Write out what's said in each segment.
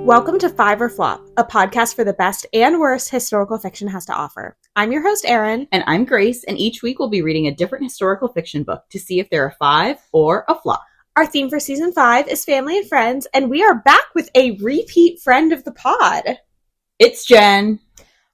Welcome to Five or Flop, a podcast for the best and worst historical fiction has to offer. I'm your host, Erin. And I'm Grace, and each week we'll be reading a different historical fiction book to see if they're a five or a flop. Our theme for season 5 is family and friends, and we are back with a repeat friend of the pod. It's Jen.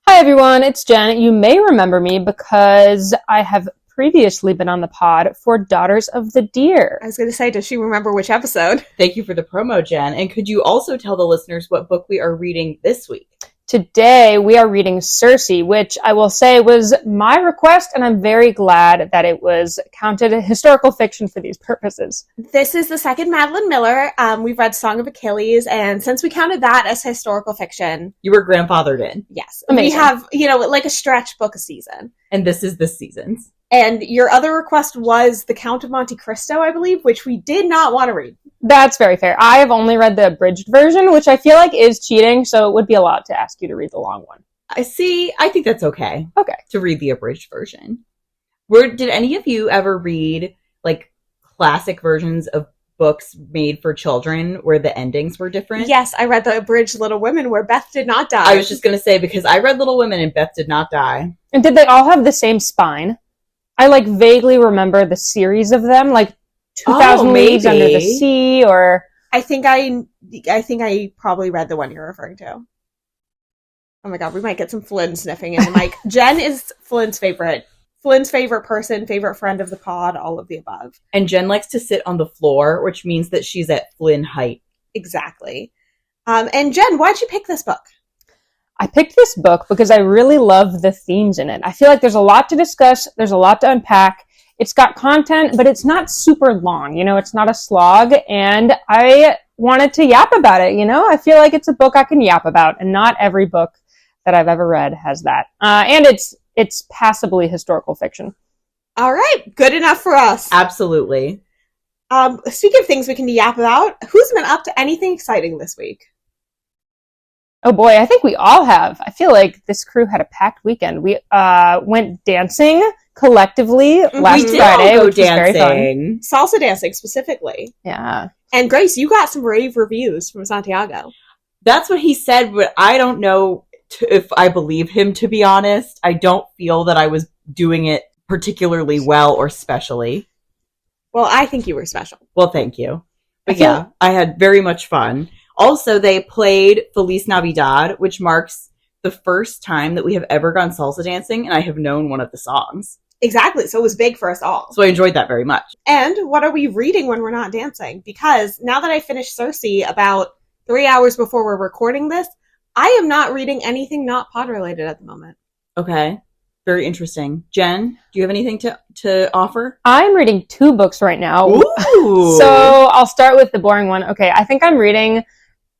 Hi, everyone. It's Jen. You may remember me because I have previously been on the pod for Daughters of the Deer. I was going to say, does she remember which episode? Thank you for the promo, Jen. And could you also tell the listeners what book we are reading this week? Today, we are reading Circe, which I will say was my request, and I'm very glad that it was counted a historical fiction for these purposes. This is the second Madeline Miller. We've read Song of Achilles, and since we counted that as historical fiction... You were grandfathered in. Yes. Amazing. We have, like a stretch book a season. And this is this season's. And your other request was The Count of Monte Cristo, I believe, which we did not want to read. That's very fair. I have only read the abridged version, which I feel like is cheating, so it would be a lot to ask you to read the long one. I see. I think that's okay. Okay. To read the abridged version. Did any of you ever read, classic versions of books made for children where the endings were different? Yes, I read the abridged Little Women where Beth did not die. I was just going to say, because I read Little Women and Beth did not die. And did they all have the same spine? I vaguely remember the series of them, 2000 Leagues Under the Sea, or... I think I probably read the one you're referring to. Oh my god, we might get some Flynn sniffing in the mic. Jen is Flynn's favorite person, favorite friend of the pod, all of the above. And Jen likes to sit on the floor, which means that she's at Flynn height. Exactly. And Jen, why'd you pick this book? I picked this book because I really love the themes in it. I feel like there's a lot to discuss. There's a lot to unpack. It's got content, but it's not super long. It's not a slog. And I wanted to yap about it. I feel like it's a book I can yap about. And not every book that I've ever read has that. And it's passably historical fiction. All right. Good enough for us. Absolutely. Speaking of things we can yap about, who's been up to anything exciting this week? Oh boy, I think we all have. I feel like this crew had a packed weekend. We went dancing collectively last Friday, which was very fun. Salsa dancing specifically. Yeah. And Grace, you got some rave reviews from Santiago. That's what he said, but I don't know if I believe him, to be honest. I don't feel that I was doing it particularly well or specially. Well, I think you were special. Well, thank you. But yeah, I had very much fun. Also, they played Feliz Navidad, which marks the first time that we have ever gone salsa dancing, and I have known one of the songs. Exactly. So it was big for us all. So I enjoyed that very much. And what are we reading when we're not dancing? Because now that I finished Circe about 3 hours before we're recording this, I am not reading anything not pod related at the moment. Okay. Very interesting. Jen, do you have anything to offer? I'm reading 2 books right now. Ooh. So I'll start with the boring one. Okay, I think I'm reading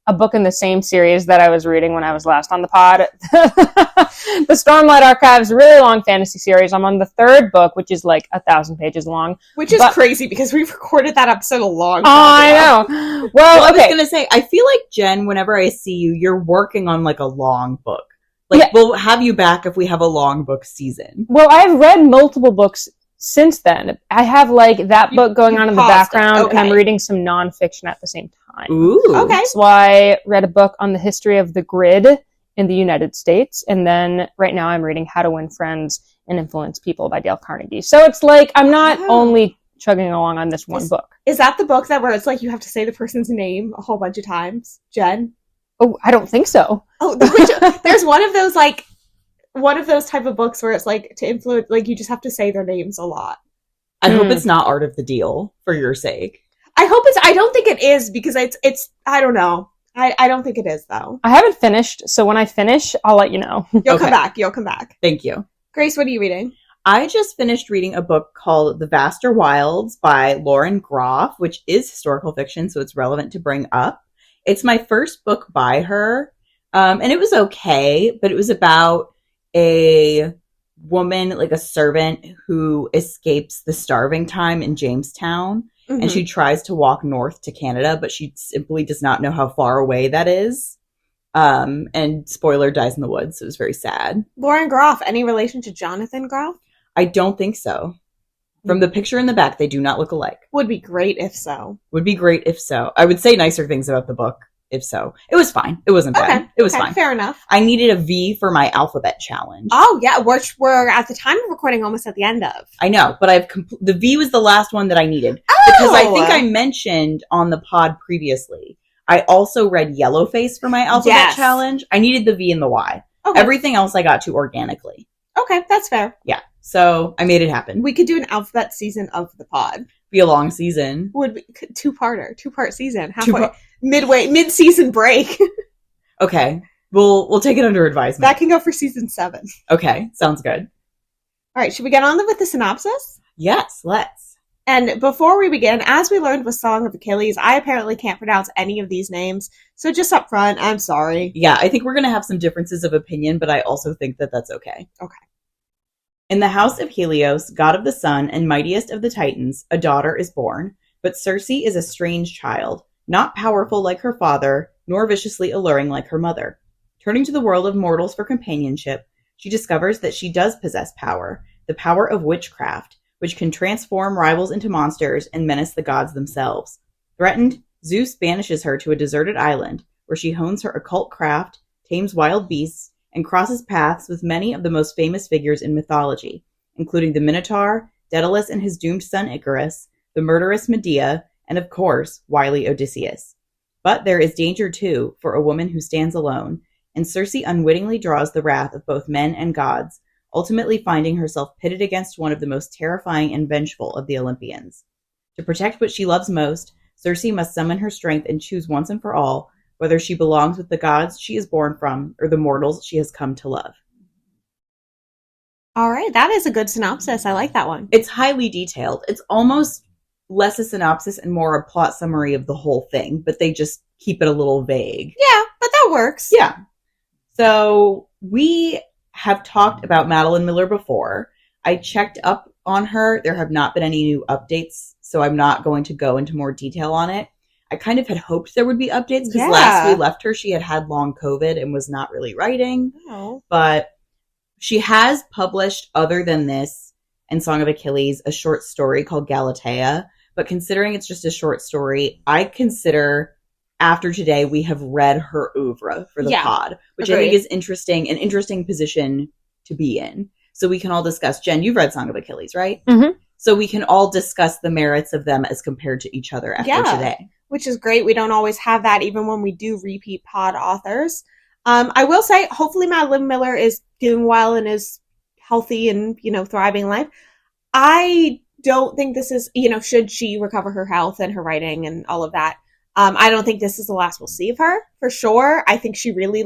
a book in the same series that I was reading when I was last on the pod. The Stormlight Archives, really long fantasy series. I'm on the 3rd book, which is 1,000 pages long. Which is crazy because we've recorded that episode a long time I ago. know. Well, okay. I was going to say, I feel like, Jen, whenever I see you, you're working on a long book. Yeah. We'll have you back if we have a long book season. Well, I've read multiple books since then. I have that book going on in the background, and I'm reading some nonfiction at the same time. Ooh. Okay. So I read a book on the history of the grid in the United States, and then right now I'm reading How to Win Friends and Influence People by Dale Carnegie. So it's I'm not only chugging along on this one book. Is that the book where it's you have to say the person's name a whole bunch of times, Jen? Oh, I don't think so. Oh, there's one of those one of those type of books where it's to influence, you just have to say their names a lot. I hope it's not Art of the Deal for your sake. I don't think it is because it's I don't know. I don't think it is though. I haven't finished, so when I finish, I'll let you know. You'll come back. Thank you. Grace, what are you reading? I just finished reading a book called The Vaster Wilds by Lauren Groff, which is historical fiction, so it's relevant to bring up. It's my first book by her, and it was okay, but it was about a woman, a servant, who escapes the starving time in Jamestown, and she tries to walk north to Canada, but she simply does not know how far away that is. And spoiler, dies in the woods, so it was very sad. Lauren Groff, any relation to Jonathan Groff? I don't think so. From the picture in the back, they do not look alike. Would be great if so. I would say nicer things about the book if so. It was fine. It wasn't bad. Okay. It was okay, fine. Fair enough. I needed a V for my alphabet challenge. Oh, yeah, which we're at the time of recording almost at the end of. I know, but the V was the last one that I needed. Oh! Because I think I mentioned on the pod previously, I also read Yellowface for my alphabet challenge. I needed the V and the Y. Okay. Everything else I got to organically. Okay, that's fair. Yeah. So I made it happen. We could do an alphabet season of the pod. Be a long season. Would be two-part season. Halfway. Mid-season break. Okay. We'll take it under advisement. That can go for season 7. Okay. Sounds good. All right, should we get on with the synopsis? Yes, let's. And before we begin, as we learned with Song of Achilles, I apparently can't pronounce any of these names. So just up front, I'm sorry. Yeah, I think we're going to have some differences of opinion, but I also think that that's okay. Okay. In the house of Helios, god of the sun and mightiest of the Titans, a daughter is born. But Circe is a strange child, not powerful like her father, nor viciously alluring like her mother. Turning to the world of mortals for companionship, she discovers that she does possess power, the power of witchcraft, which can transform rivals into monsters and menace the gods themselves. Threatened, Zeus banishes her to a deserted island, where she hones her occult craft, tames wild beasts, and crosses paths with many of the most famous figures in mythology, including the Minotaur, Daedalus and his doomed son Icarus, the murderous Medea, and of course, wily Odysseus. But there is danger too for a woman who stands alone, and Circe unwittingly draws the wrath of both men and gods, ultimately finding herself pitted against one of the most terrifying and vengeful of the Olympians. To protect what she loves most, Circe must summon her strength and choose once and for all whether she belongs with the gods she is born from or the mortals she has come to love. All right, that is a good synopsis. I like that one. It's highly detailed. It's almost less a synopsis and more a plot summary of the whole thing, but they just keep it a little vague. Yeah, but that works. Yeah. So we have talked about Madeline Miller before. I checked up on her. There have not been any new updates, so I'm not going to go into more detail on it. I kind of had hoped there would be updates because last we left her, she had long COVID and was not really writing. Oh. But she has published, other than this and Song of Achilles, a short story called Galatea. But considering it's just a short story, I consider after today we have read her oeuvre for the pod, which I think is interesting, an interesting position to be in. So we can all discuss. Jen, you've read Song of Achilles, right? Mm-hmm. So we can all discuss the merits of them as compared to each other after today. Which is great. We don't always have that even when we do repeat pod authors. I will say, hopefully Madeline Miller is doing well and is healthy and, thriving life. I don't think this is, should she recover her health and her writing and all of that, I don't think this is the last we'll see of her, for sure. I think she really,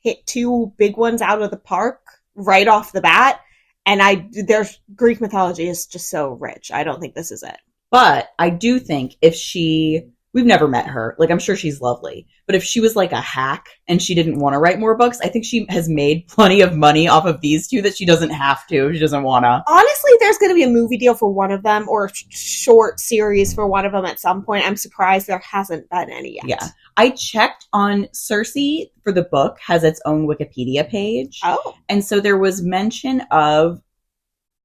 hit 2 big ones out of the park right off the bat. And their Greek mythology is just so rich. I don't think this is it. But I do think we've never met her. I'm sure she's lovely. But if she was a hack and she didn't want to write more books, I think she has made plenty of money off of these 2 that she doesn't have to. She doesn't want to. Honestly, there's going to be a movie deal for one of them or a short series for one of them at some point. I'm surprised there hasn't been any yet. Yeah. I checked on Circe for the book, has its own Wikipedia page. Oh. And so there was mention of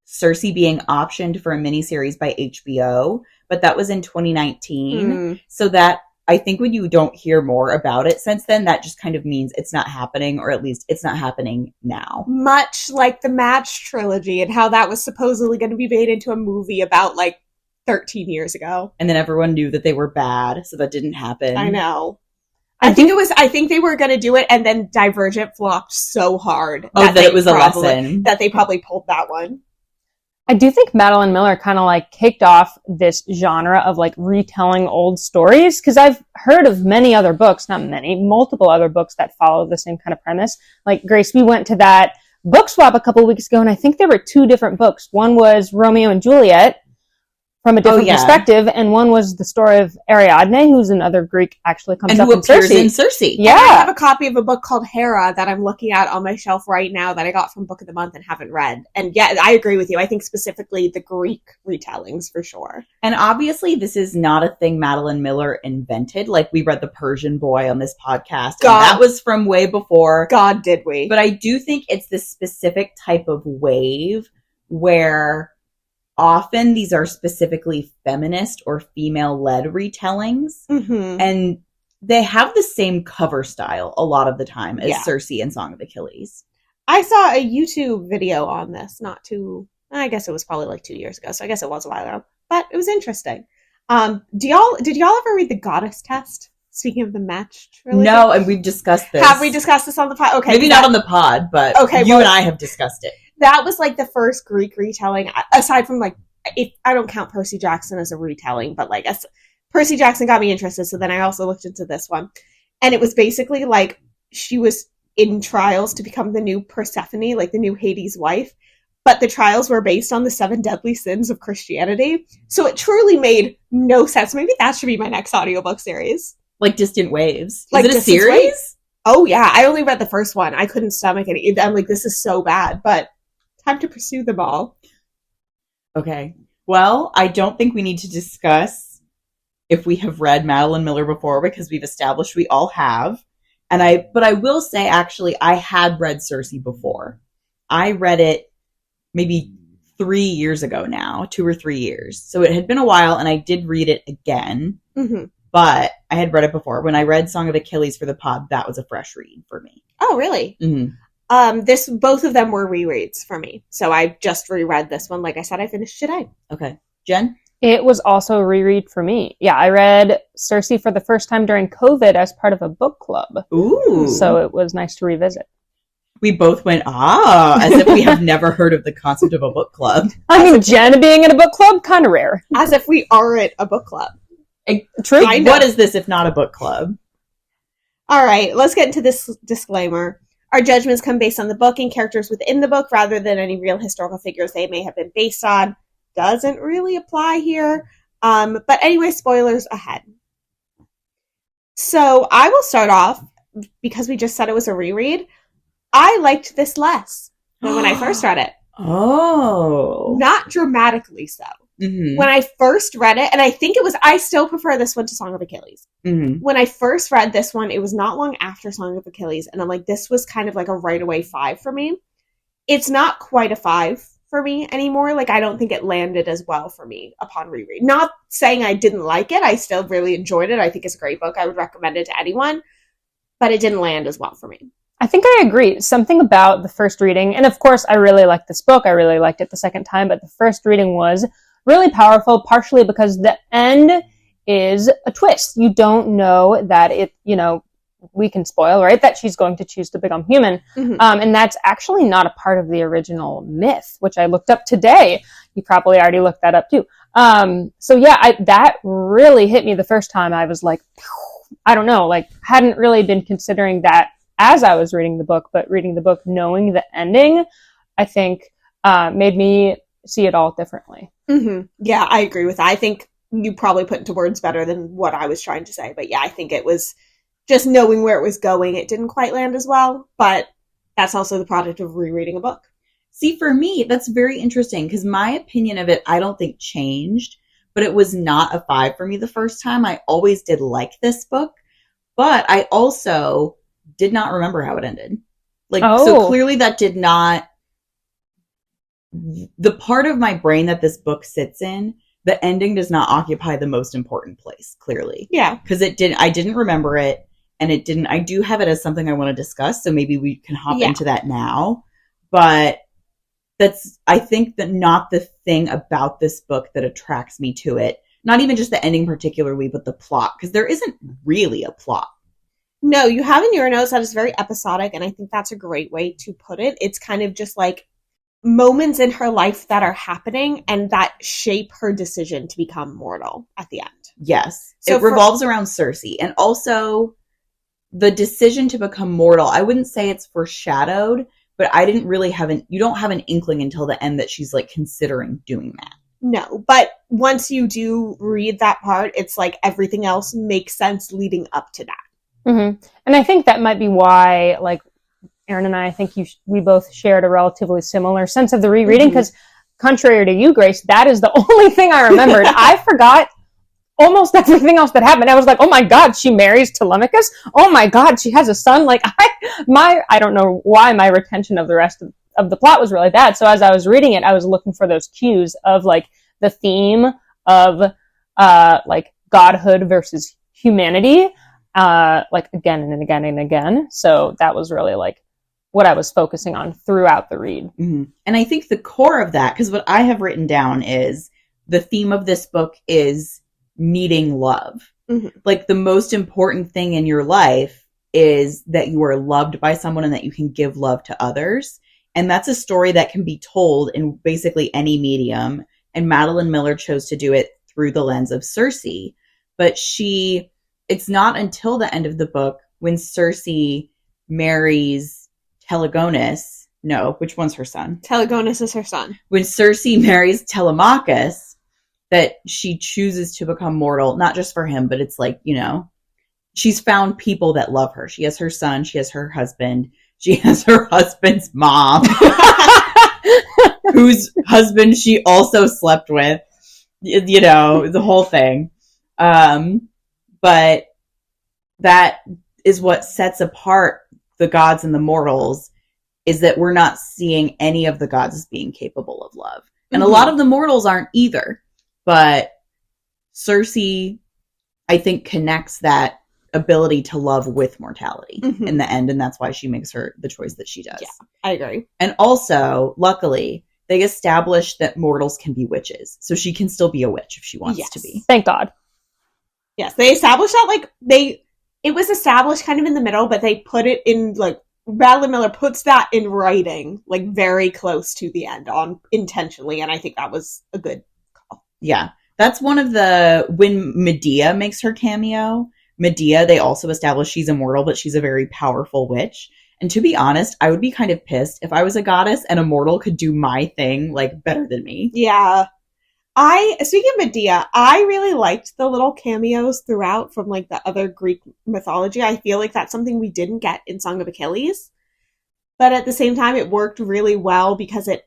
Circe being optioned for a miniseries by HBO, but that was in 2019. So that, I think when you don't hear more about it since then, that just kind of means it's not happening, or at least it's not happening now. Much like the Match trilogy and how that was supposedly going to be made into a movie about 13 years ago. And then everyone knew that they were bad, so that didn't happen. I know. I think they were going to do it, and then Divergent flopped so hard. That it was a lesson. That they probably pulled that one. I do think Madeline Miller kind of kicked off this genre of retelling old stories, because I've heard of many other books, multiple other books that follow the same kind of premise. Grace, we went to that book swap a couple weeks ago, and I think there were 2 different books. One was Romeo and Juliet from a different perspective, and one was the story of Ariadne, who's another Greek, actually comes up in Circe. In Circe. Yeah. And I have a copy of a book called Hera that I'm looking at on my shelf right now that I got from Book of the Month and haven't read. And yeah, I agree with you. I think specifically the Greek retellings for sure. And obviously this is not a thing Madeline Miller invented. We read The Persian Boy on this podcast. And that was from way before. God, did we. But I do think it's this specific type of wave where often these are specifically feminist or female-led retellings. Mm-hmm. And they have the same cover style a lot of the time as Yeah. Circe and Song of Achilles. I saw a YouTube video on this I guess it was probably like 2 years ago, so I guess it was a while ago, but it was interesting. Did y'all ever read The Goddess Test? Speaking of the match trilogy? No, and we've discussed this. Have we discussed this on the pod? Okay. Maybe not on the pod, but you and I have discussed it. That was like the first Greek retelling, aside from like, if I don't count Percy Jackson as a retelling, but like Percy Jackson got me interested, so then I also looked into this one. And it was basically like she was in trials to become the new Persephone, like the new Hades' wife. But the trials were based on the 7 deadly sins of Christianity. So it truly made no sense. Maybe that should be my next audiobook series. Like Distant Waves. Is Like it a Distant series? Waves? Oh, yeah. I only read the first one. I couldn't stomach it. I'm like, this is so bad. But time to pursue them all. Okay. Well, I don't think we need to discuss if we have read Madeline Miller before, because we've established we all have. But I will say, actually, I had read Circe before. I read it maybe 3 years ago now, 2 or 3 years. So it had been a while, and I did read it again. Mm-hmm. But I had read it before. When I read Song of Achilles for the pod, that was a fresh read for me. Oh, really? Mm-hmm. Both of them were rereads for me. So I just reread this one. Like I said, I finished today. Okay. Jen? It was also a reread for me. Yeah, I read Circe for the first time during COVID as part of a book club. Ooh. So it was nice to revisit. We both went, as if we have never heard of the concept of a book club. I mean, Jen being in a book club, kind of rare. As if we aren't a book club. True. What is this if not a book club? All right, let's get into this disclaimer. Our judgments come based on the book and characters within the book rather than any real historical figures they may have been based on. Doesn't really apply here. But anyway, spoilers ahead. So I will start off, because we just said it was a reread. I liked this less than when I first read it. Oh. Not dramatically so. Mm-hmm. When I first read it, and I still prefer this one to Song of Achilles. Mm-hmm. When I first read this one, it was not long after Song of Achilles, and I'm like, this was kind of like a right away 5 for me. It's not quite a 5 for me anymore. Like, I don't think it landed as well for me upon reread. Not saying I didn't like it. I still really enjoyed it. I think it's a great book. I would recommend it to anyone, but it didn't land as well for me. I think I agree. Something about the first reading, and of course, I really liked this book. I really liked it the second time, but the first reading was really powerful, partially because the end is a twist. You don't know that we can spoil, right? That she's going to choose to become human. Mm-hmm. And that's actually not a part of the original myth, which I looked up today. You probably already looked that up too. So yeah, that really hit me the first time. I was like, I don't know, like hadn't really been considering that as I was reading the book, but reading the book knowing the ending, I think made me see it all differently. Mm-hmm. Yeah, I agree with that. I think you probably put into words better than what I was trying to say. But yeah, I think it was just knowing where it was going. It didn't quite land as well, but that's also the product of rereading a book. See, for me, that's very interesting because my opinion of it, I don't think changed, but it was not a 5 for me the first time. I always did like this book, but I also did not remember how it ended. So clearly that did not, the part of my brain that this book sits in, the ending does not occupy the most important place, clearly. Yeah. Because I didn't remember it, and I do have it as something I want to discuss, so maybe we can hop into that now. But that's, I think, that not the thing about this book that attracts me to it. Not even just the ending particularly, but the plot, because there isn't really a plot. No, you have in your notes that it's very episodic, and I think that's a great way to put it. It's kind of just like moments in her life that are happening and that shape her decision to become mortal at the end. Yes. So it revolves around Circe, and also the decision to become mortal. I wouldn't say it's foreshadowed, but I didn't really you don't have an inkling until the end that she's like considering doing that. No, but once you do read that part, it's like everything else makes sense leading up to that. Mm-hmm. And I think that might be why, like, Erin and I think we both shared a relatively similar sense of the rereading, because contrary to you, Grace, that is the only thing I remembered. I forgot almost everything else that happened. I was like, oh my God, she marries Telemachus. Oh my God, she has a son. Like, I don't know why my retention of the rest of the plot was really bad. So as I was reading it, I was looking for those cues of like the theme of like godhood versus humanity. like again and again and again. So that was really like what I was focusing on throughout the read. Mm-hmm. And I think the core of that, because what I have written down is the theme of this book is needing love. Mm-hmm. Like the most important thing in your life is that you are loved by someone and that you can give love to others. And that's a story that can be told in basically any medium. And Madeline Miller chose to do it through the lens of Circe. But it's not until the end of the book when Circe marries Telegonus. No, which one's her son? Telegonus is her son. When Circe marries Telemachus, that she chooses to become mortal, not just for him, but it's like, you know, she's found people that love her. She has her son, she has her husband, she has her husband's mom, whose husband she also slept with, you know, the whole thing. But that is what sets apart the gods and the mortals, is that we're not seeing any of the gods as being capable of love. And a lot of the mortals aren't either. But Circe, I think, connects that ability to love with mortality in the end. And that's why she makes the choice that she does. Yeah, I agree. And also, luckily, they established that mortals can be witches. So she can still be a witch if she wants to be. Thank God. Yes, they established that, it was established kind of in the middle, but they put it in, Madeline Miller puts that in writing, very close to the end intentionally. And I think that was a good call. Yeah. That's one of when Medea makes her cameo, Medea, they also established she's immortal, but she's a very powerful witch. And to be honest, I would be kind of pissed if I was a goddess and a mortal could do my thing, better than me. Yeah. Speaking of Medea, I really liked the little cameos throughout from the other Greek mythology. I feel like that's something we didn't get in Song of Achilles. But at the same time, it worked really well because it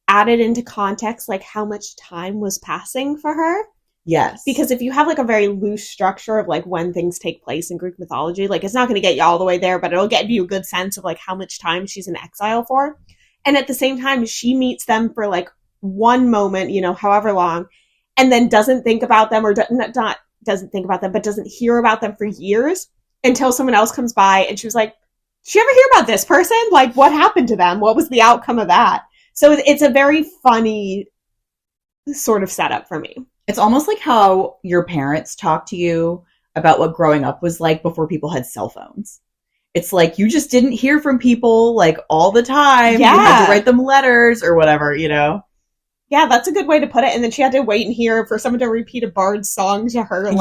added into context how much time was passing for her. Yes. Because if you have a very loose structure of when things take place in Greek mythology, it's not going to get you all the way there, but it'll get you a good sense of how much time she's in exile for. And at the same time, she meets them for one moment, however long, and then doesn't think about them, or not doesn't think about them, but doesn't hear about them for years until someone else comes by and she was like, did you ever hear about this person? What happened to them? What was the outcome of that? So it's a very funny sort of setup for me. It's almost like how your parents talk to you about what growing up was like before people had cell phones. It's you just didn't hear from people all the time. Yeah. You had to write them letters or whatever, Yeah, that's a good way to put it. And then she had to wait and hear for someone to repeat a bard's song to her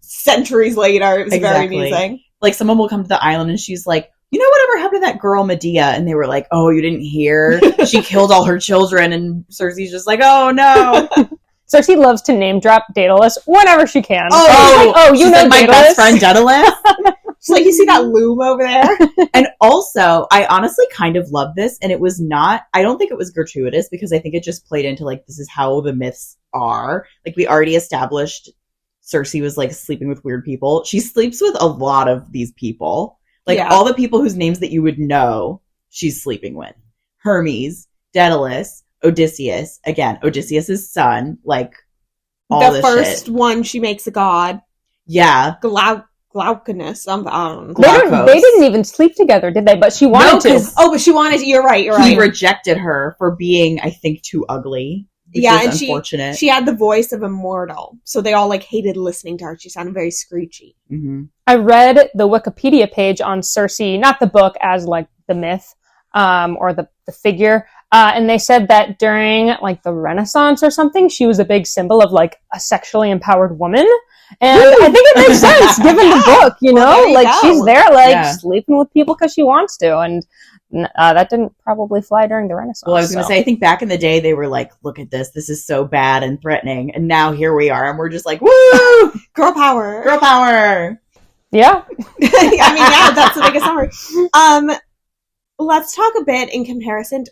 centuries later. It was very amusing. Someone will come to the island and she's like, you know whatever happened to that girl Medea? And they were like, oh, you didn't hear? She killed all her children. And Circe's just like, oh no. Circe loves to name drop Daedalus whenever she can. You know my best friend Daedalus? She's like, you see that loom over there? And also, I honestly kind of love this. And it was not, I don't think it was gratuitous because I think it just played into this is how the myths are. We already established Circe was sleeping with weird people. She sleeps with a lot of these people. All the people whose names that you would know, she's sleeping with. Hermes, Daedalus, Odysseus. Again, Odysseus' son. All the first shit. One she makes a god. Yeah. Glauconus. They didn't even sleep together, did they? But she wanted to. Oh, but she wanted to. You're right. He rejected her for being, I think, too ugly. Which is unfortunate. She had the voice of a mortal. So they all hated listening to her. She sounded very screechy. Mm-hmm. I read the Wikipedia page on Circe, not the book as the myth or the figure. And they said that during the Renaissance or something, she was a big symbol of a sexually empowered woman. And I think it makes sense given the book, well, she's there sleeping with people because she wants to. And that didn't probably fly during the Renaissance. Well, I was going to say, I think back in the day, they were look at this. This is so bad and threatening. And now here we are. And we're just woo! Girl power. Girl power. Yeah. That's the biggest summary. Let's talk a bit in comparison.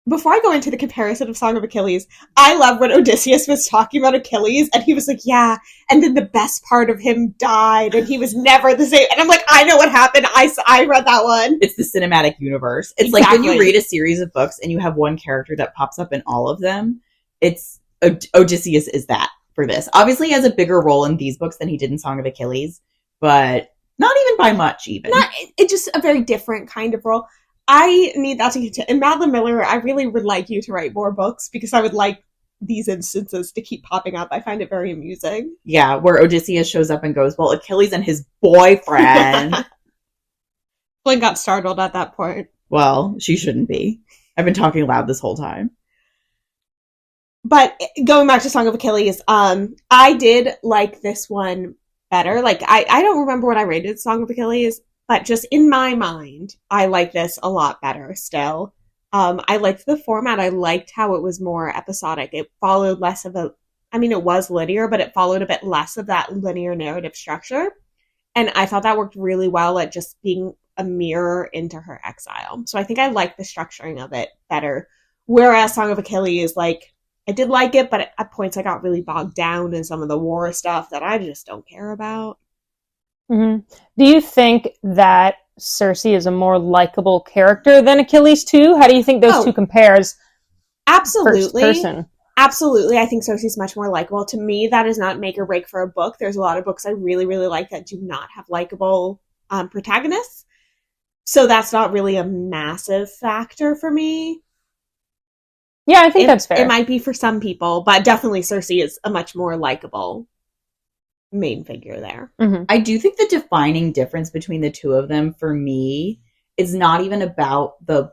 Before I go into the comparison of Song of Achilles, I love when Odysseus was talking about Achilles, and he was like, yeah, and then the best part of him died, and he was never the same. And I'm like, I know what happened. I read that one. It's the cinematic universe. It's exactly. When you read a series of books and you have one character that pops up in all of them, it's Odysseus is that for this. Obviously, he has a bigger role in these books than he did in Song of Achilles, but not even by much even. It's just a very different kind of role. I need that to continue. And Madeline Miller, I really would like you to write more books because I would like these instances to keep popping up. I find it very amusing. Yeah, where Odysseus shows up and goes, well, Achilles and his boyfriend. Flynn got startled at that point. Well, she shouldn't be. I've been talking loud this whole time. But going back to Song of Achilles, I did like this one better. Like, I don't remember what I rated Song of Achilles, but just in my mind, I like this a lot better still. I liked the format. I liked how it was more episodic. It followed less of it was linear, but it followed a bit less of that linear narrative structure. And I thought that worked really well at just being a mirror into her exile. So I think I like the structuring of it better. Whereas Song of Achilles, like, I did like it, but at points I got really bogged down in some of the war stuff that I just don't care about. Mm-hmm. Do you think that Circe is a more likable character than Achilles too? How do you think those two compares? Absolutely. First person? Absolutely. I think Circe's much more likable. To me, that does not make or break for a book. There's a lot of books I really, really like that do not have likable protagonists. So that's not really a massive factor for me. Yeah, I think that's fair. It might be for some people, but definitely Circe is a much more likable main figure there. Mm-hmm. I do think the defining difference between the two of them for me is not even about the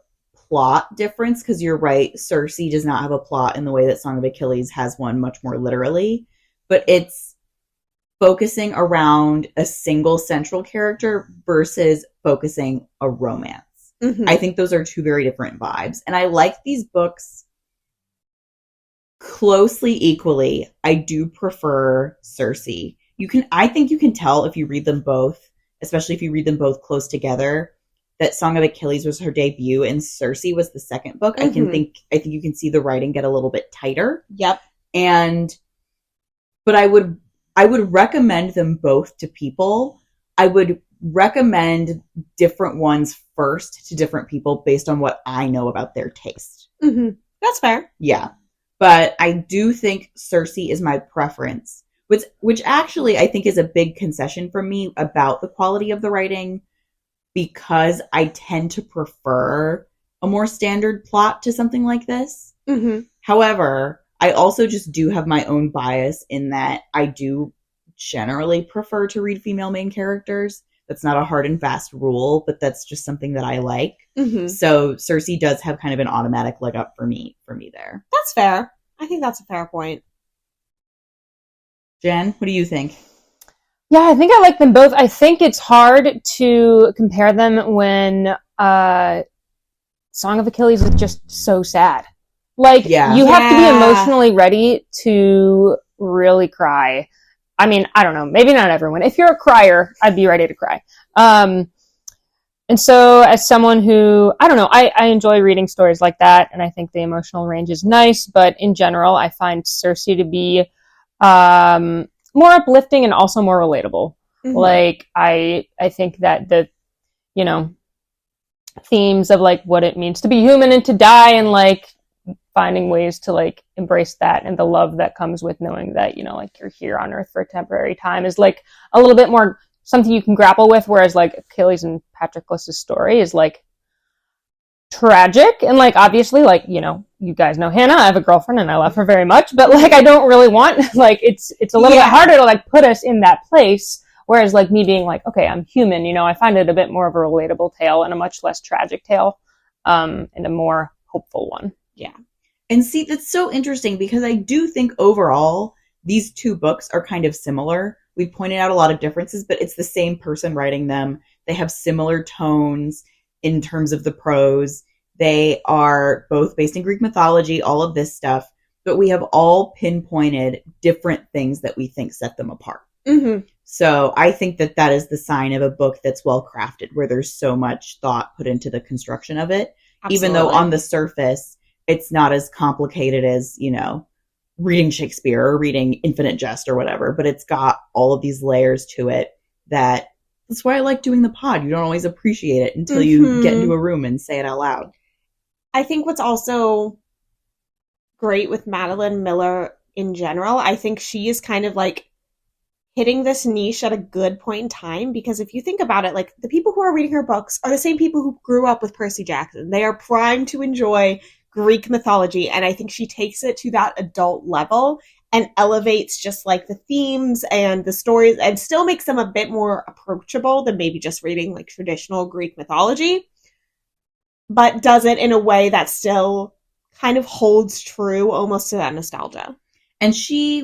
plot difference, because you're right, Circe does not have a plot in the way that Song of Achilles has one much more literally, but it's focusing around a single central character versus focusing a romance. Mm-hmm. I think those are two very different vibes, and I like these books closely equally. I do prefer Circe. I think you can tell if you read them both, especially if you read them both close together, that Song of Achilles was her debut and Circe was the second book. Mm-hmm. I think you can see the writing get a little bit tighter. Yep. But I would recommend them both to people. I would recommend different ones first to different people based on what I know about their taste. Mm-hmm. That's fair. Yeah. But I do think Circe is my preference, which actually I think is a big concession for me about the quality of the writing, because I tend to prefer a more standard plot to something like this. Mm-hmm. However, I also just do have my own bias in that I do generally prefer to read female main characters. That's not a hard and fast rule, but that's just something that I like. Mm-hmm. So Circe does have kind of an automatic leg up for me there. That's fair. I think that's a fair point. Jen, what do you think? Yeah, I think I like them both. I think it's hard to compare them when Song of Achilles is just so sad. Like, you have to be emotionally ready to really cry. I mean, I don't know, maybe not everyone. If you're a crier, I'd be ready to cry. And so as someone who, I don't know, I enjoy reading stories like that, and I think the emotional range is nice, but in general, I find Circe to be more uplifting and also more relatable. Mm-hmm. Like, I think that the, themes of, like, what it means to be human and to die, and, like, finding ways to, like, embrace that and the love that comes with knowing that, like, you're here on Earth for a temporary time is, like, a little bit more something you can grapple with, whereas, like, Achilles and Patroclus' story is, like, tragic, and, like, obviously, like, you guys know Hannah, I have a girlfriend and I love her very much, but, like, I don't really want, like, it's a little bit harder to, like, put us in that place, whereas, like, me being like, okay, I'm human, I find it a bit more of a relatable tale and a much less tragic tale, and a more hopeful one. Yeah. And see, that's so interesting, because I do think overall these two books are kind of similar. We've pointed out a lot of differences, but it's the same person writing them. They have similar tones in terms of the prose. They are both based in Greek mythology, all of this stuff, but we have all pinpointed different things that we think set them apart. Mm-hmm. So I think that is the sign of a book that's well crafted, where there's so much thought put into the construction of it. Absolutely. Even though on the surface, it's not as complicated as, reading Shakespeare or reading Infinite Jest or whatever, but it's got all of these layers to it that's why I like doing the pod. You don't always appreciate it until you get into a room and say it out loud. I think what's also great with Madeline Miller in general, I think she is kind of like hitting this niche at a good point in time, because if you think about it, like, the people who are reading her books are the same people who grew up with Percy Jackson. They are primed to enjoy Greek mythology, and I think she takes it to that adult level and elevates just like the themes and the stories and still makes them a bit more approachable than maybe just reading like traditional Greek mythology, but does it in a way that still kind of holds true almost to that nostalgia. And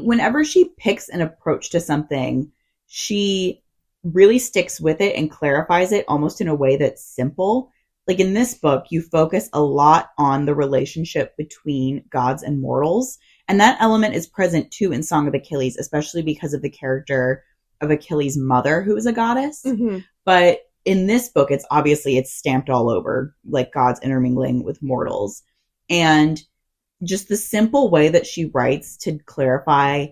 whenever she picks an approach to something, she really sticks with it and clarifies it almost in a way that's simple. Like in this book, you focus a lot on the relationship between gods and mortals. And that element is present too in Song of Achilles, especially because of the character of Achilles' mother, who is a goddess. Mm-hmm. But in this book, it's stamped all over, like gods intermingling with mortals. And just the simple way that she writes to clarify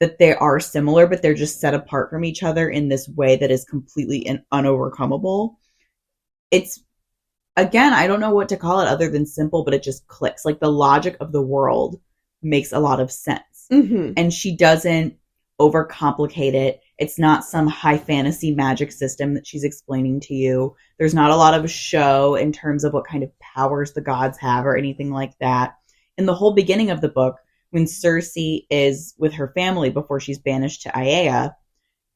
that they are similar, but they're just set apart from each other in this way that is completely unovercomable. It's, again, I don't know what to call it other than simple, but it just clicks. Like the logic of the world makes a lot of sense. Mm-hmm. And she doesn't overcomplicate it. It's not some high fantasy magic system that she's explaining to you. There's not a lot of show in terms of what kind of powers the gods have or anything like that. In the whole beginning of the book, when Circe is with her family before she's banished to Aiaia,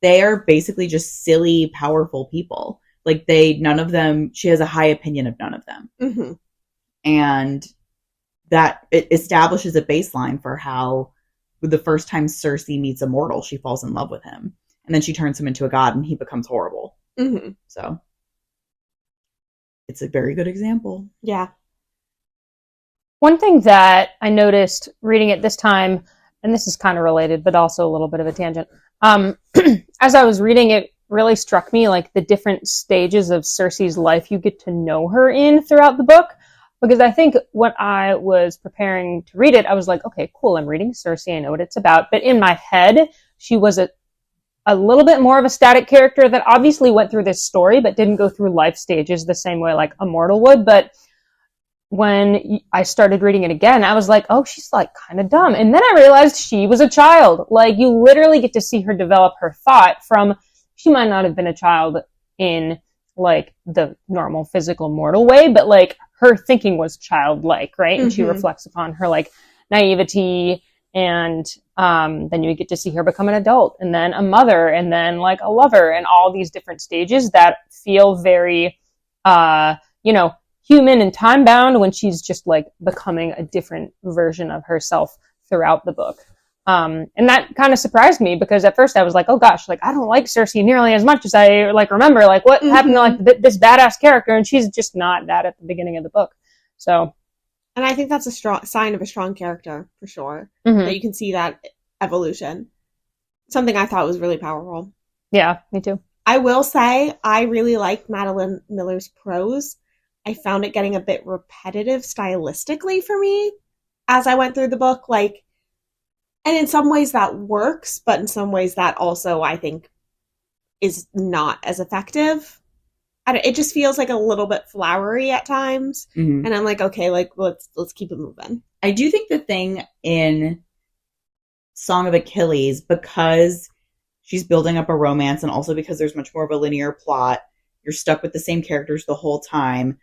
they are basically just silly, powerful people. Like she has a high opinion of none of them. Mm-hmm. And that it establishes a baseline for how the first time Circe meets a mortal, she falls in love with him. And then she turns him into a god and he becomes horrible. Mm-hmm. So it's a very good example. Yeah. One thing that I noticed reading it this time, and this is kind of related, but also a little bit of a tangent. As I was reading, it really struck me like the different stages of Circe's life you get to know her in throughout the book. Because I think when I was preparing to read it, I was like, okay, cool, I'm reading Circe, I know what it's about. But in my head, she was a little bit more of a static character that obviously went through this story, but didn't go through life stages the same way like a mortal would. But when I started reading it again, I was like, oh, she's like kind of dumb. And then I realized she was a child. Like you literally get to see her develop her thought from, she might not have been a child in like the normal physical mortal way, but like her thinking was childlike, right? And she reflects upon her like naivety, and then you get to see her become an adult and then a mother and then like a lover and all these different stages that feel very, human and time bound when she's just like becoming a different version of herself throughout the book. And that kind of surprised me because at first I was like, oh gosh, like I don't like Circe nearly as much as I like remember, like what happened to like this badass character, and she's just not that at the beginning of the book. So, and I think that's a strong sign of a strong character for sure, that you can see that evolution. Something I thought was really powerful. Yeah, me too. I will say I really liked Madeline Miller's prose. I found it getting a bit repetitive stylistically for me as I went through the book, like. And in some ways that works, but in some ways that also, I think, is not as effective. It just feels like a little bit flowery at times. Mm-hmm. And I'm like, okay, like let's keep it moving. I do think the thing in Song of Achilles, because she's building up a romance and also because there's much more of a linear plot, you're stuck with the same characters the whole time.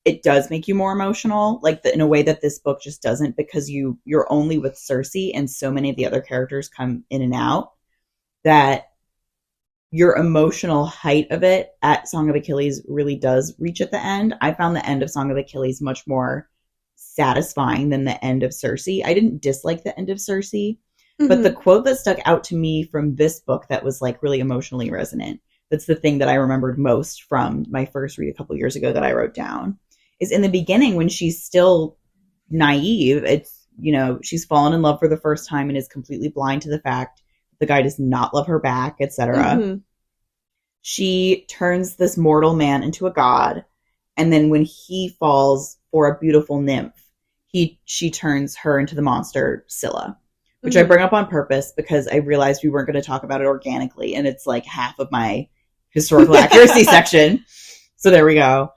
It does make you more emotional, like in a way that this book just doesn't, because you're only with Circe and so many of the other characters come in and out, that your emotional height of it at Song of Achilles really does reach at the end. I found the end of Song of Achilles much more satisfying than the end of Circe. I didn't dislike the end of Circe, but the quote that stuck out to me from this book that was like really emotionally resonant, that's the thing that I remembered most from my first read a couple years ago that I wrote down, is in the beginning when she's still naive. It's, she's fallen in love for the first time and is completely blind to the fact the guy does not love her back, etc. She turns this mortal man into a god, and then when he falls for a beautiful nymph, she turns her into the monster Scylla, which I bring up on purpose because I realized we weren't going to talk about it organically, and it's like half of my historical accuracy section. So there we go.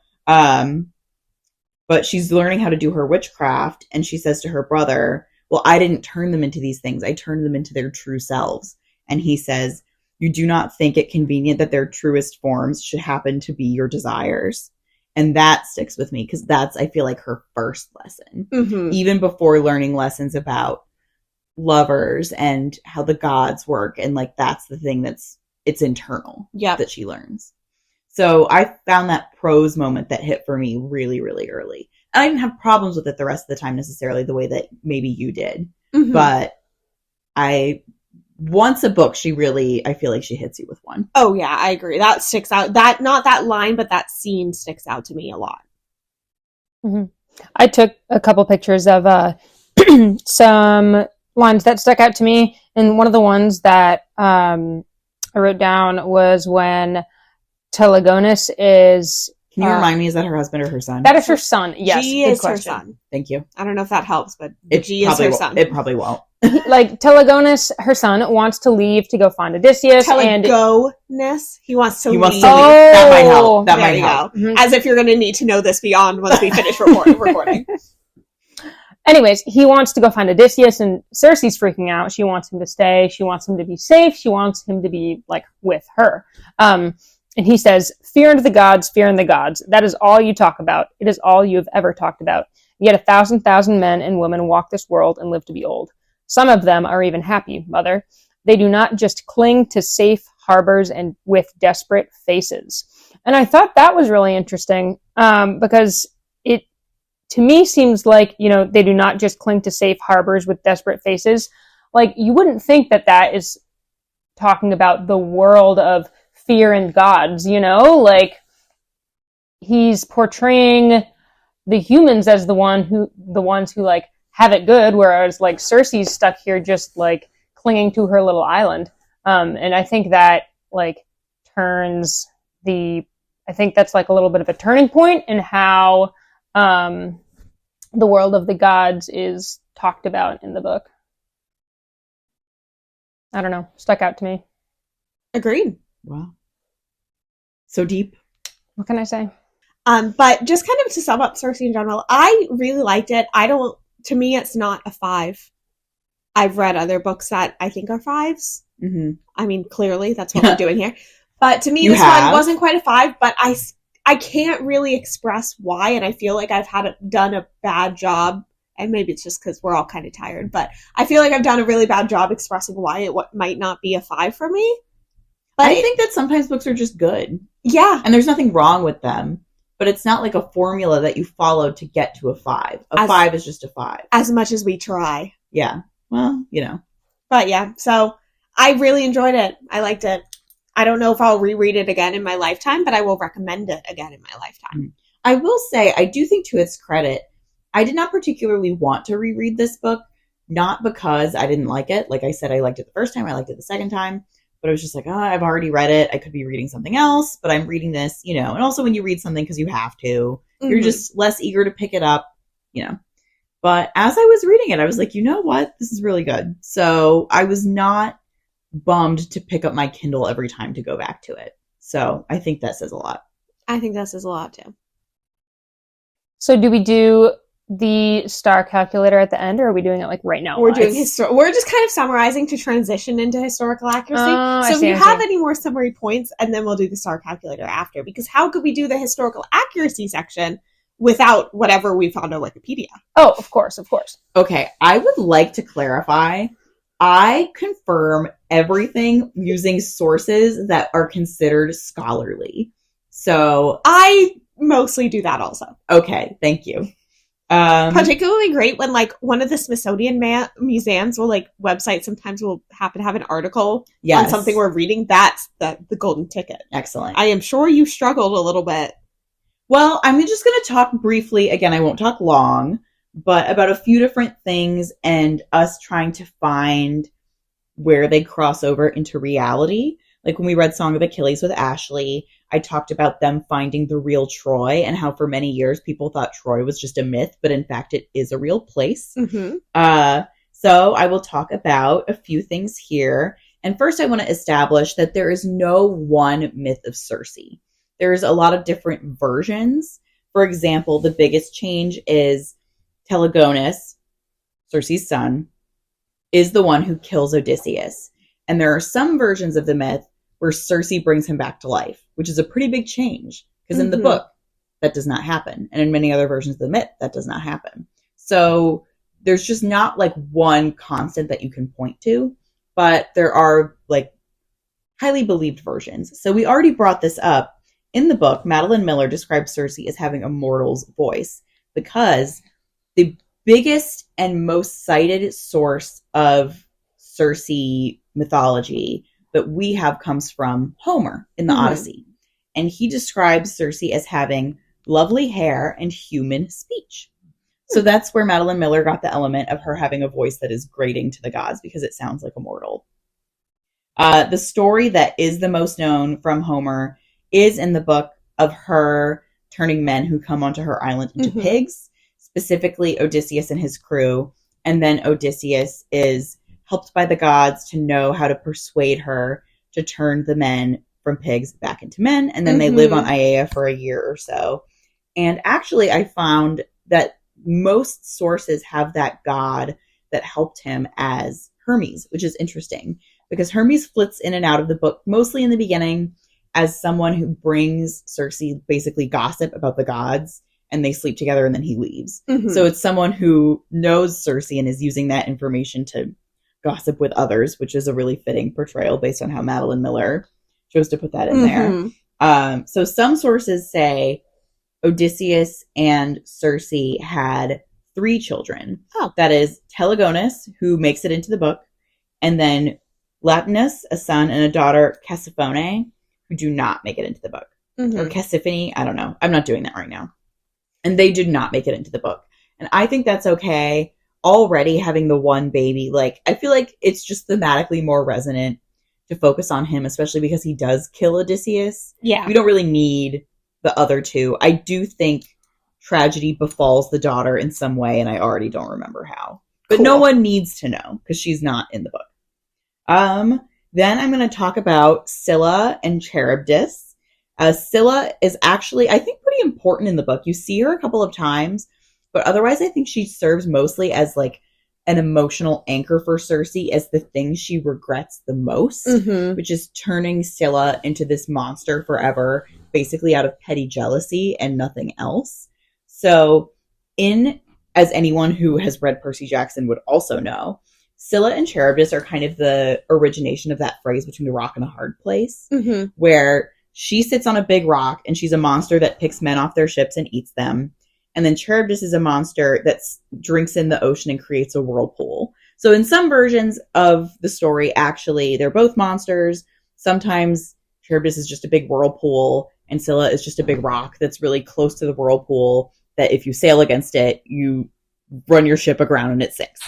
But she's learning how to do her witchcraft, and she says to her brother, well, I didn't turn them into these things. I turned them into their true selves. And he says, You do not think it convenient that their truest forms should happen to be your desires. And that sticks with me because that's, I feel like, her first lesson. Mm-hmm. Even before learning lessons about lovers and how the gods work. And like, that's the thing it's internal that she learns. So I found that prose moment that hit for me really, really early. And I didn't have problems with it the rest of the time necessarily the way that maybe you did. Mm-hmm. But once a book, I feel like she hits you with one. Oh yeah, I agree. That sticks out. That, not that line, but that scene sticks out to me a lot. Mm-hmm. I took a couple pictures of some lines that stuck out to me. And one of the ones that I wrote down was when Telegonus is... Can you remind me, is that her husband or her son? That is her son, yes. G is her son. Thank you. I don't know if that helps, but G is her son. It probably won't. Like, Telegonus, her son, wants to leave to go find Odysseus. Telegonus? He wants to leave. Oh, that might help. That might help. Mm-hmm. As if you're going to need to know this beyond once we finish recording. Anyways, he wants to go find Odysseus, and Circe's freaking out. She wants him to stay. She wants him to be safe. She wants him to be, like, with her. And he says, fear in the gods, fear in the gods. That is all you talk about. It is all you have ever talked about. Yet 1,000 men and women walk this world and live to be old. Some of them are even happy, mother. They do not just cling to safe harbors and with desperate faces. And I thought that was really interesting because it, to me, seems like, they do not just cling to safe harbors with desperate faces. Like, you wouldn't think that that is talking about the world of fear and gods, like he's portraying the humans as the ones who like have it good, whereas like Circe's stuck here just like clinging to her little island. And I think that like I think that's like a little bit of a turning point in how the world of the gods is talked about in the book. I don't know, stuck out to me. Agreed. Wow. So deep. What can I say? But just kind of to sum up Circe in general, I really liked it. To me, it's not a 5. I've read other books that I think are 5s. Mm-hmm. I mean, clearly, that's what we're doing here. But to me, this one wasn't quite a 5, but I can't really express why, and I feel like I've done a bad job, and maybe it's just because we're all kind of tired, but I feel like I've done a really bad job expressing why it might not be a 5 for me. But I think that sometimes books are just good. Yeah. And there's nothing wrong with them. But it's not like a formula that you follow to get to a 5. 5 is just a 5. As much as we try. Yeah. Well, But yeah, so I really enjoyed it. I liked it. I don't know if I'll reread it again in my lifetime, but I will recommend it again in my lifetime. I will say, I do think to its credit, I did not particularly want to reread this book, not because I didn't like it. Like I said, I liked it the first time. I liked it the second time. But I was just like, I've already read it. I could be reading something else, but I'm reading this, And also when you read something because you have to, you're just less eager to pick it up, But as I was reading it, I was like, you know what? This is really good. So I was not bummed to pick up my Kindle every time to go back to it. So I think that says a lot. I think that says a lot, too. So do we do the star calculator at the end, or are we doing it like right now? We're doing we're just kind of summarizing to transition into historical accuracy. So if you have any more summary points, and then we'll do the star calculator after, because how could we do the historical accuracy section without whatever we found on Wikipedia? Oh, of course. Okay, I would like to clarify. I confirm everything using sources that are considered scholarly. So I mostly do that also. Okay, thank you. Particularly great when like one of the Smithsonian museums will like website sometimes will happen to have an article on something we're reading. That's the golden ticket. Excellent. I am sure you struggled a little bit. Well, I'm just going to talk briefly, again, I won't talk long, but about a few different things and us trying to find where they cross over into reality. Like when we read Song of Achilles with Ashley, I talked about them finding the real Troy and how for many years people thought Troy was just a myth, but in fact it is a real place. Mm-hmm. So I will talk about a few things here. And first I want to establish that there is no one myth of Circe. There's a lot of different versions. For example, the biggest change is Telegonus, Circe's son, is the one who kills Odysseus. And there are some versions of the myth where Circe brings him back to life, which is a pretty big change because in the book, that does not happen. And in many other versions of the myth, that does not happen. So there's just not like one constant that you can point to, but there are like highly believed versions. So we already brought this up. In the book, Madeline Miller describes Circe as having a mortal's voice because the biggest and most cited source of Circe mythology that we have comes from Homer in the Odyssey. And he describes Circe as having lovely hair and human speech. So that's where Madeline Miller got the element of her having a voice that is grating to the gods because it sounds like a mortal. The story that is the most known from Homer is in the book of her turning men who come onto her island into pigs, specifically Odysseus and his crew. And then Odysseus is helped by the gods to know how to persuade her to turn the men from pigs back into men. And then they live on Aiaia for a year or so. And actually, I found that most sources have that god that helped him as Hermes, which is interesting because Hermes flits in and out of the book, mostly in the beginning, as someone who brings Circe basically gossip about the gods, and they sleep together and then he leaves. So it's someone who knows Circe and is using that information to gossip with others, which is a really fitting portrayal based on how Madeline Miller chose to put that in there. So some sources say Odysseus and Circe had 3 children. That is Telegonus, who makes it into the book, and then Latinus, a son, and a daughter, Cassiphone, who do not make it into the book. Or Cassiphone, I don't know. I'm not doing that right now. And they did not make it into the book. And I think that's okay. Already having the one baby, like, I feel like it's just thematically more resonant to focus on him, especially because he does kill Odysseus. Yeah. We don't really need the other 2. I do think tragedy befalls the daughter in some way, and I already don't remember how. But no one needs to know, because she's not in the book. Then I'm going to talk about Scylla and Charybdis. Scylla is actually, I think, pretty important in the book. You see her a couple of times, but otherwise I think she serves mostly as like an emotional anchor for Circe as the thing she regrets the most, which is turning Scylla into this monster forever, basically out of petty jealousy and nothing else. So as anyone who has read Percy Jackson would also know, Scylla and Charybdis are kind of the origination of that phrase between a rock and a hard place, where she sits on a big rock and she's a monster that picks men off their ships and eats them. And then Charybdis is a monster that drinks in the ocean and creates a whirlpool. So in some versions of the story, actually, they're both monsters. Sometimes Charybdis is just a big whirlpool and Scylla is just a big rock that's really close to the whirlpool that if you sail against it, you run your ship aground and it sinks.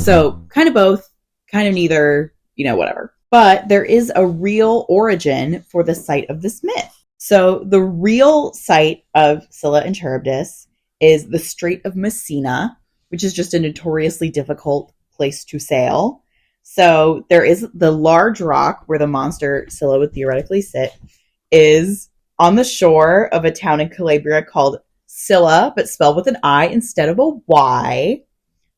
So kind of both, kind of neither, whatever. But there is a real origin for the site of this myth. So the real site of Scylla and Charybdis is the Strait of Messina, which is just a notoriously difficult place to sail. So there is the large rock where the monster Scylla would theoretically sit is on the shore of a town in Calabria called Scylla, but spelled with an I instead of a Y.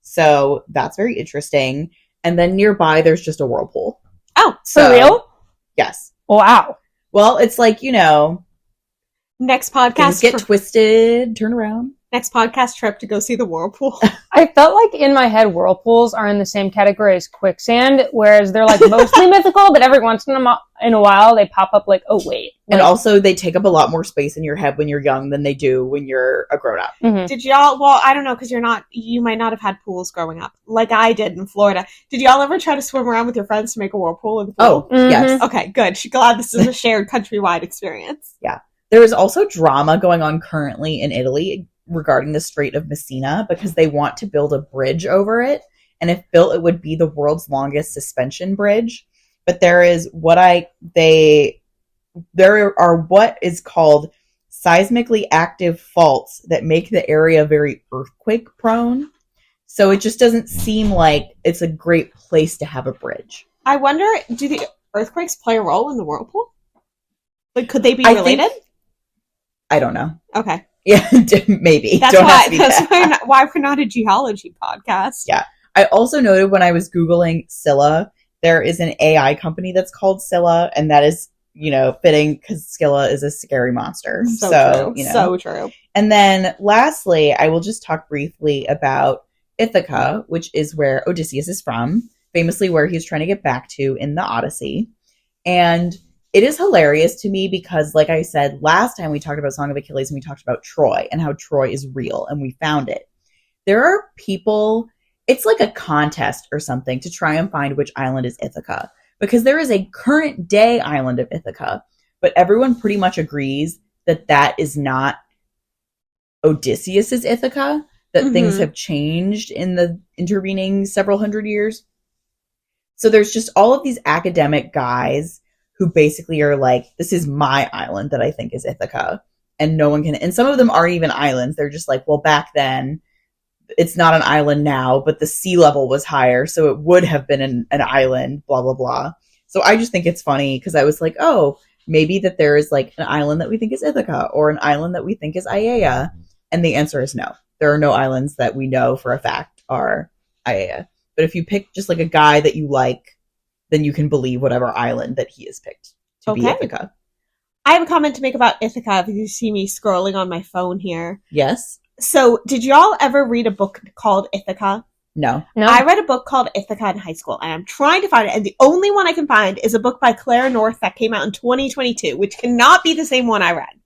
So that's very interesting. And then nearby, there's just a whirlpool. Oh, for real? Yes. Wow. Well, it's like, next podcast. Things get twisted, turn around. Next podcast trip to go see the whirlpool. I felt like in my head, whirlpools are in the same category as quicksand, whereas they're like mostly mythical, but every once in a while they pop up like, oh, wait. And also they take up a lot more space in your head when you're young than they do when you're a grown up. Did y'all, well, I don't know, because you might not have had pools growing up like I did in Florida. Did y'all ever try to swim around with your friends to make a whirlpool in the pool? Oh, yes. Okay, good. Glad this is a shared countrywide experience. Yeah. There is also drama going on currently in Italy regarding the Strait of Messina because they want to build a bridge over it. And if built, it would be the world's longest suspension bridge. But there are what is called seismically active faults that make the area very earthquake prone. So it just doesn't seem like it's a great place to have a bridge. I wonder, do the earthquakes play a role in the whirlpool? Like, could they be related? I don't know. Okay. Yeah, maybe. That's why we're not a geology podcast. Yeah. I also noted when I was Googling Scylla, there is an AI company that's called Scylla, and that is fitting because Scylla is a scary monster. So true. So true. And then lastly, I will just talk briefly about Ithaca, which is where Odysseus is from, famously where he's trying to get back to in the Odyssey. And it is hilarious to me because, like I said, last time we talked about Song of Achilles and we talked about Troy and how Troy is real and we found it. There are people, it's like a contest or something to try and find which island is Ithaca, because there is a current day island of Ithaca, but everyone pretty much agrees that that is not Odysseus's Ithaca, that things have changed in the intervening several hundred years. So there's just all of these academic guys who basically are like, this is my island that I think is Ithaca. And no one can, and some of them aren't even islands. They're just like, well, back then it's not an island now, but the sea level was higher. So it would have been an island, blah, blah, blah. So I just think it's funny because I was like, oh, maybe that there is like an island that we think is Ithaca or an island that we think is Aiaia. And the answer is no. There are no islands that we know for a fact are Aiaia. But if you pick just like a guy that you like, then you can believe whatever island that he has picked to be Ithaca. I have a comment to make about Ithaca if you see me scrolling on my phone here. Yes. So, did y'all ever read a book called Ithaca? No. I read a book called Ithaca in high school, and I'm trying to find it, and the only one I can find is a book by Claire North that came out in 2022, which cannot be the same one I read.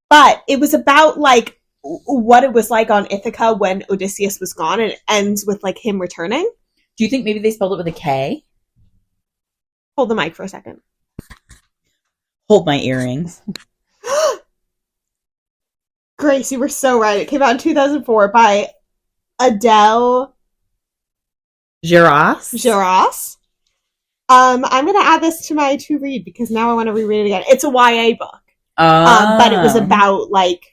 But it was about, like, what it was like on Ithaca when Odysseus was gone, and it ends with, like, him returning. Do you think maybe they spelled it with a K? Hold the mic for a second. Hold my earrings. Grace, you were so right. It came out in 2004 by Adele Giras. I'm going to add this to my to read because now I want to reread it again. It's a YA book. But it was about, like,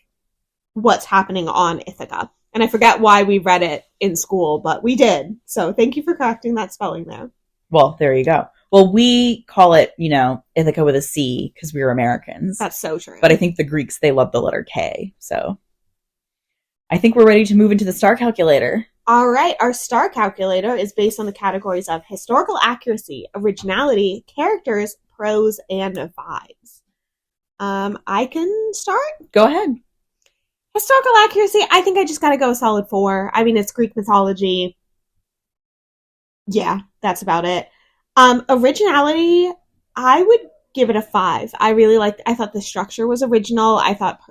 what's happening on Ithaca. And I forget why we read it in school, but we did. So thank you for correcting that spelling there. Well, there you go. Well, we call it, Ithaca with a C because we were Americans. That's so true. But I think the Greeks, they love the letter K. So I think we're ready to move into the star calculator. All right. Our star calculator is based on the categories of historical accuracy, originality, characters, prose, and vibes. I can start? Go ahead. Historical accuracy, I think I just gotta go a solid 4. I mean, it's Greek mythology. Yeah, that's about it. Originality, I would give it a 5. I thought the structure was original. I thought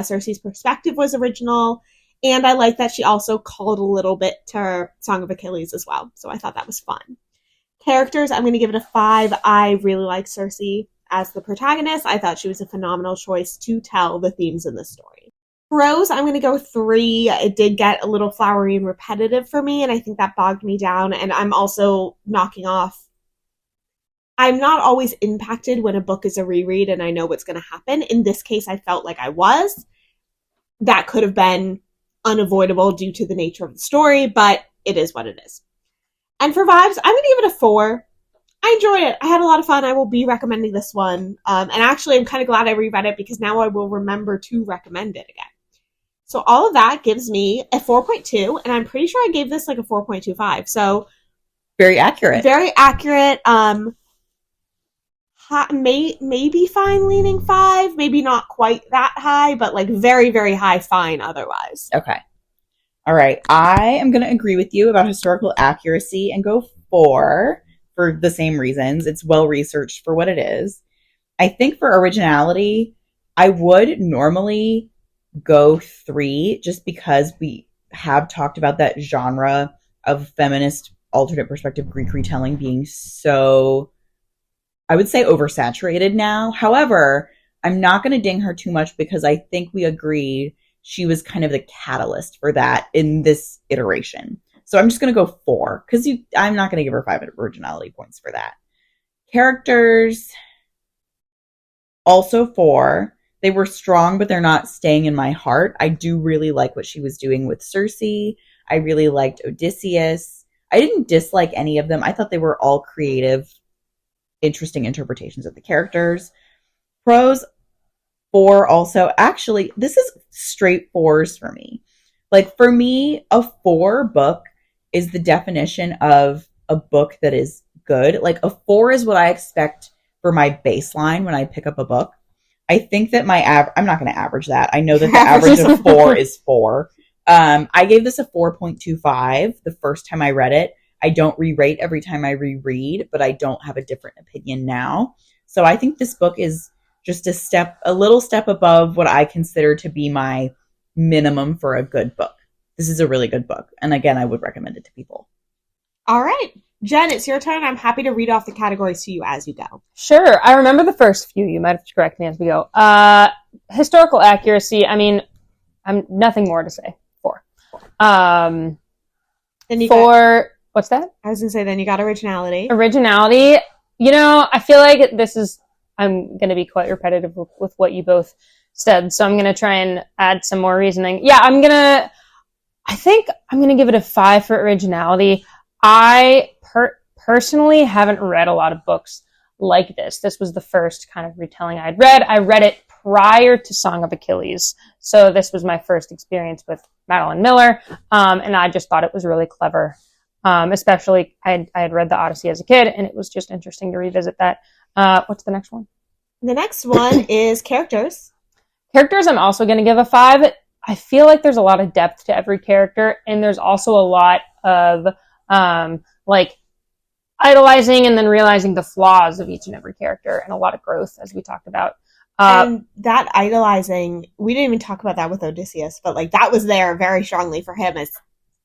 Circe's perspective was original. And I like that she also called a little bit to Song of Achilles as well. So I thought that was fun. Characters, I'm going to give it a 5. I really like Circe as the protagonist. I thought she was a phenomenal choice to tell the themes in the story. Prose, I'm going to go 3. It did get a little flowery and repetitive for me, and I think that bogged me down. And I'm also knocking off. I'm not always impacted when a book is a reread and I know what's going to happen. In this case, I felt like I was. That could have been unavoidable due to the nature of the story, but it is what it is. And for vibes, I'm going to give it a 4. I enjoyed it. I had a lot of fun. I will be recommending this one. And actually, I'm kind of glad I reread it because now I will remember to recommend it again. So all of that gives me a 4.2, and I'm pretty sure I gave this like a 4.25. So very accurate. Very accurate. Maybe fine leaning 5, maybe not quite that high, but like very, very high fine otherwise. Okay. All right. I am going to agree with you about historical accuracy and go 4 for the same reasons. It's well researched for what it is. I think for originality, I would normally go 3 just because we have talked about that genre of feminist alternate perspective Greek retelling being so, I would say, oversaturated now. However, I'm not going to ding her too much because I think we agreed she was kind of the catalyst for that in this iteration. So I'm just going to go 4 because I'm not going to give her 5 originality points for that. Characters, also 4. They were strong, but they're not staying in my heart. I do really like what she was doing with Circe. I really liked Odysseus. I didn't dislike any of them. I thought they were all creative, interesting interpretations of the characters. Prose, 4 also. Actually, this is straight 4s for me. Like, for me, a 4 book is the definition of a book that is good. Like, a 4 is what I expect for my baseline when I pick up a book. I think that I'm not going to average that. I know that the average of 4 is 4. I gave this a 4.25 the first time I read it. I don't re-rate every time I reread, but I don't have a different opinion now. So I think this book is just a little step above what I consider to be my minimum for a good book. This is a really good book. And again, I would recommend it to people. All right. Jen, it's your turn. I'm happy to read off the categories to you as you go. Sure. I remember the first few. You might have to correct me as we go. Historical accuracy. I mean, I'm nothing more to say. 4. Then you 4. What's that? I was going to say, then you got originality. Originality. You know, I feel like I'm going to be quite repetitive with what you both said, so I'm going to try and add some more reasoning. Yeah, I think I'm going to give it a 5 for originality. I personally haven't read a lot of books like this. This was the first kind of retelling I'd read. I read it prior to Song of Achilles, so this was my first experience with Madeline Miller, and I just thought it was really clever. Especially, I had read The Odyssey as a kid, and it was just interesting to revisit that. What's the next one? The next one is characters. Characters, I'm also going to give a 5. I feel like there's a lot of depth to every character, and there's also a lot of, idolizing and then realizing the flaws of each and every character, and a lot of growth, as we talked about. And that idolizing, we didn't even talk about that with Odysseus, but, that was there very strongly for him as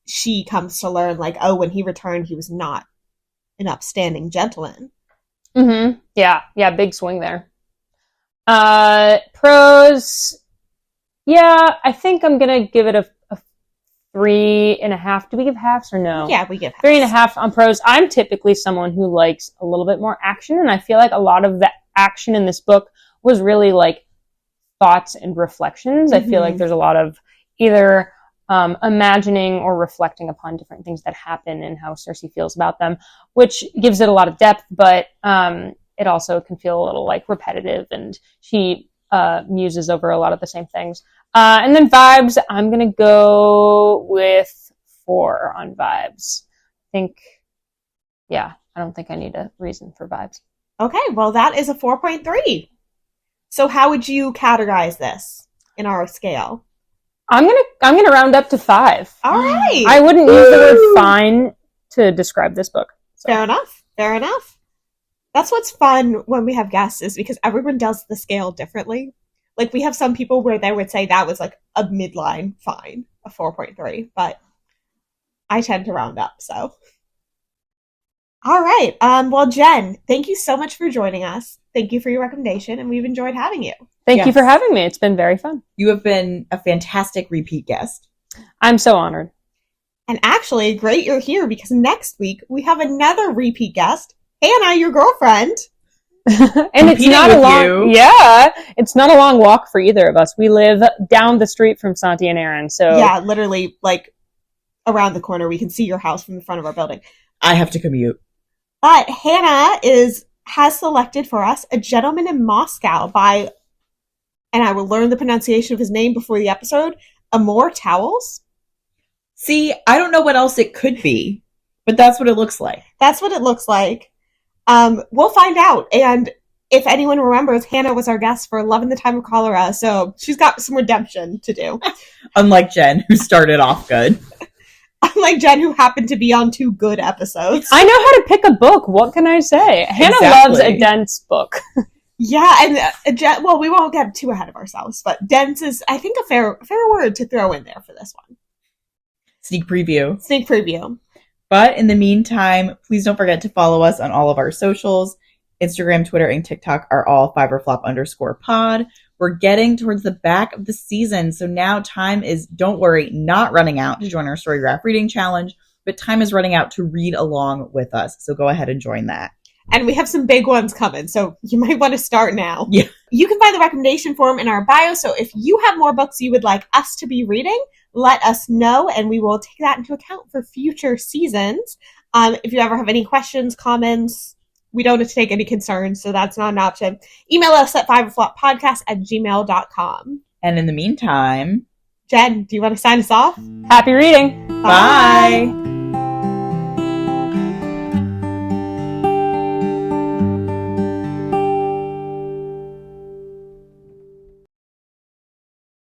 she comes to learn, when he returned, he was not an upstanding gentleman. Mm-hmm. Yeah, big swing there. Prose, yeah, I think I'm going to give it a 3.5. Do we give halves or no? Yeah, we give halves. 3.5 on prose. I'm typically someone who likes a little bit more action, and I feel like a lot of the action in this book was really, thoughts and reflections. Mm-hmm. I feel like there's a lot of either imagining or reflecting upon different things that happen and how Circe feels about them, which gives it a lot of depth, but it also can feel a little repetitive, and she muses over a lot of the same things. And then vibes, I'm going to go with 4 on vibes. I don't think I need a reason for vibes. Okay, well, that is a 4.3. So how would you categorize this in our scale? I'm gonna round up to 5. All right. I wouldn't use the word fine to describe this book. So. Fair enough. That's what's fun when we have guests, is because everyone does the scale differently. We have some people where they would say that was a midline fine, a 4.3, but I tend to round up, so. All right. Well, Jen, thank you so much for joining us. Thank you for your recommendation, and we've enjoyed having you. Thank you for having me. It's been very fun. You have been a fantastic repeat guest. I'm so honored. And actually, great you're here, because next week we have another repeat guest, Hannah, your girlfriend. And it's not it's not a long walk for either of us. We live down the street from Santi and Aaron, so yeah, literally around the corner. We can see your house from the front of our building. I have to commute. But Hannah has selected for us A Gentleman in Moscow by, and I will learn the pronunciation of his name before the episode, Amor Towles. See, I don't know what else it could be, but that's what it looks like. We'll find out. And if anyone remembers, Hannah was our guest for Love in the Time of Cholera, so she's got some redemption to do. Unlike Jen, who started off good. Unlike Jen, who happened to be on 2 good episodes. I know how to pick a book. What can I say? Hannah loves a dense book. Yeah, and we won't get too ahead of ourselves, but dense is, I think, a fair word to throw in there for this one. Sneak preview. But in the meantime, please don't forget to follow us on all of our socials. Instagram, Twitter, and TikTok are all _pod. We're getting towards the back of the season, so now time is, don't worry, not running out to join our Storygraph Reading Challenge, but time is running out to read along with us, so go ahead and join that. And we have some big ones coming, so you might want to start now. Yeah. You can find the recommendation form in our bio, so if you have more books you would like us to be reading, let us know, and we will take that into account for future seasons. If you ever have any questions, comments, we don't have to take any concerns, so that's not an option. Email us at 5o'clockpodcast@gmail.com. And in the meantime, Jen, do you want to sign us off? Happy reading. Bye.